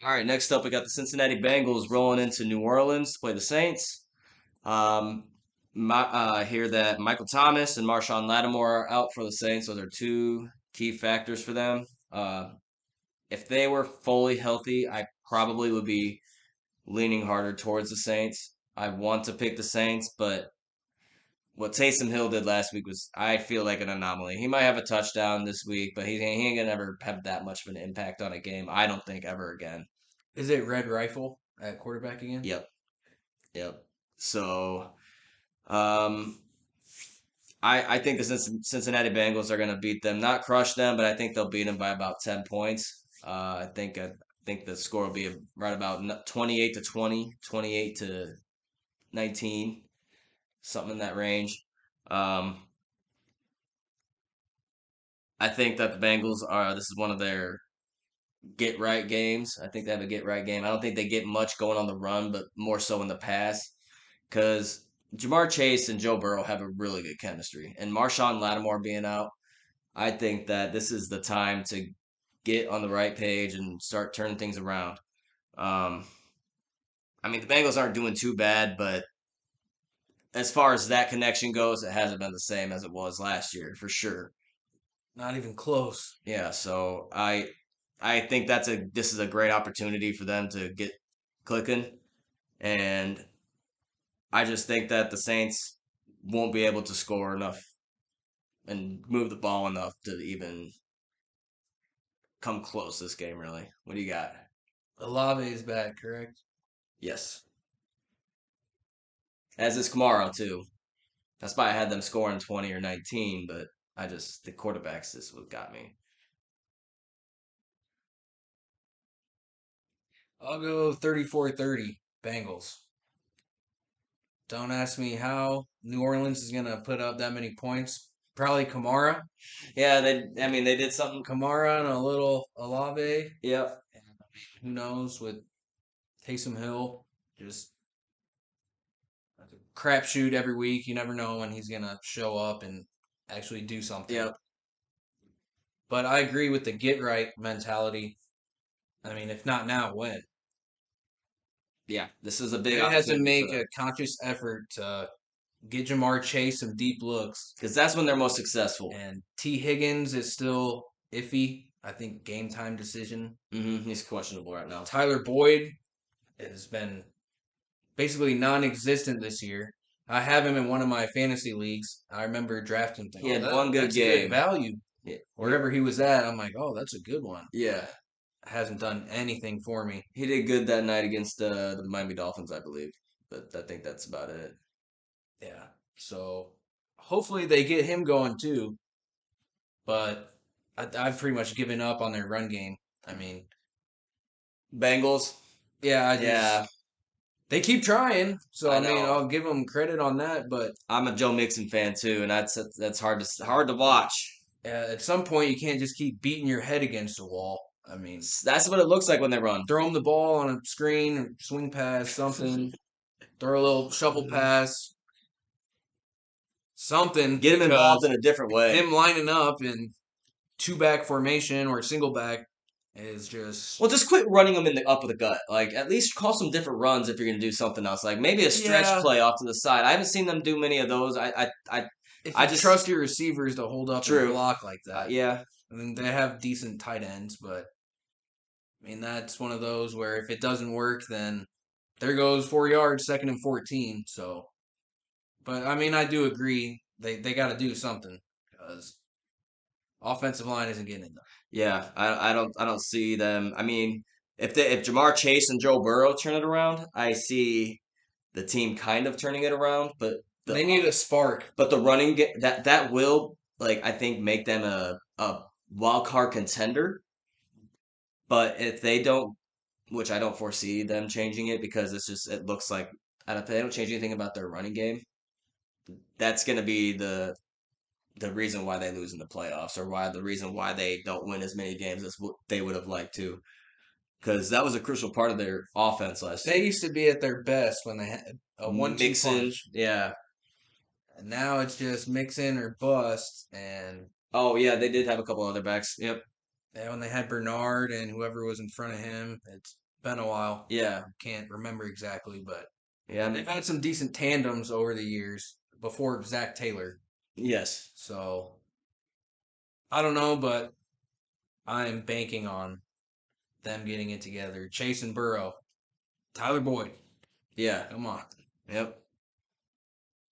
All right, next up we got the Cincinnati Bengals rolling into New Orleans to play the Saints. Um, hear that Michael Thomas and Marshawn Lattimore are out for the Saints, so they're two key factors for them. If they were fully healthy, I probably would be leaning harder towards the Saints. I want to pick the Saints, but what Taysom Hill did last week was, I feel like, an anomaly. He might have a touchdown this week, but he ain't gonna ever have that much of an impact on a game. I don't think ever again. Is it Red Rifle at quarterback again? Yep, yep. So, um, I think the Cincinnati Bengals are gonna beat them, not crush them, but I think they'll beat them by about 10 points. I think the score will be right about 28 to 20, 28 to 19, something in that range. Um, I think that the Bengals are. This is one of their get right games. I think they have a get right game. I don't think they get much going on the run, but more so in the pass. Because Jamar Chase and Joe Burrow have a really good chemistry. And Marshawn Lattimore being out, I think that this is the time to get on the right page and start turning things around. Um, I mean, the Bengals aren't doing too bad, but as far as that connection goes, it hasn't been the same as it was last year, for sure. Not even close. Yeah, so I think this is a great opportunity for them to get clicking, and I just think that the Saints won't be able to score enough and move the ball enough to even come close this game. Really, what do you got? Olave is back, correct? Yes, as is Kamara too. That's why I had them scoring 20 or 19, but the quarterbacks is what got me. I'll go 34-30 Bengals. Don't ask me how New Orleans is going to put up that many points. Probably Kamara. Yeah, I mean, they did something. Kamara and a little Olave. Yep. Who knows with Taysom Hill? Just a crapshoot every week. You never know when he's going to show up and actually do something. Yep. But I agree with the get right mentality. I mean, if not now, when? Yeah, this is a big They has to opportunity for make them a conscious effort to get Jamar Chase some deep looks. because that's when they're most successful. And T. Higgins is still iffy. I think game time decision. He's questionable right now. Tyler Boyd has been basically non-existent this year. I have him in one of my fantasy leagues. I remember drafting him. He had one good that's game. good value. Yeah. Wherever he was at, I'm like, oh, that's a good one. Yeah, Hasn't done anything for me. he did good that night against the Miami Dolphins, I believe. But I think that's about it. Yeah. So hopefully they get him going too. But I've pretty much given up on their run game. I mean, Bengals. yeah, Yeah, they keep trying. So I I mean, know. I'll give them credit on that. But I'm a Joe Mixon fan too, and that's hard to watch. at some point, you can't just keep beating your head against the wall. I mean, That's what it looks like when they run. throw them the ball on a screen or swing pass, something. Throw a little shovel pass, something. Get him involved in a different way. Him lining up in two back formation or single back is just Well, just quit running them in the up with the gut. Like, at least call some different runs if you're going to do something else. Like maybe a stretch play off to the side. I haven't seen them do many of those. if I you just trust your receivers to hold up and block like that. yeah. I mean, they have decent tight ends, but I mean that's one of those where if it doesn't work, then there goes 4 yards, 2nd and 14. So, but I mean, I do agree they got to do something because offensive line isn't getting it done. Yeah, I don't see them. I mean, if Jamar Chase and Joe Burrow turn it around, I see the team kind of turning it around, but They need a spark. the running that will, like, I think, make them a wild card contender. But if they don't, which I don't foresee them changing it because it looks like, I don't, if they don't change anything about their running game, that's going to be the reason why they lose in the playoffs, or the reason why they don't win as many games as they would have liked to, because that was a crucial part of their offense last year. They used to be at their best when they had a 1-2 punch. Yeah. And now it's just mix in or bust. And Oh yeah, they did have a couple other backs. Yep. when they had Bernard and whoever was in front of him, it's Been a while. Yeah, Can't remember exactly, but yeah, they've had some decent tandems over the years before Zach Taylor. yes, So I don't know, but I am banking on them getting it together. Chase and Burrow, Tyler Boyd, yeah, come on. yep.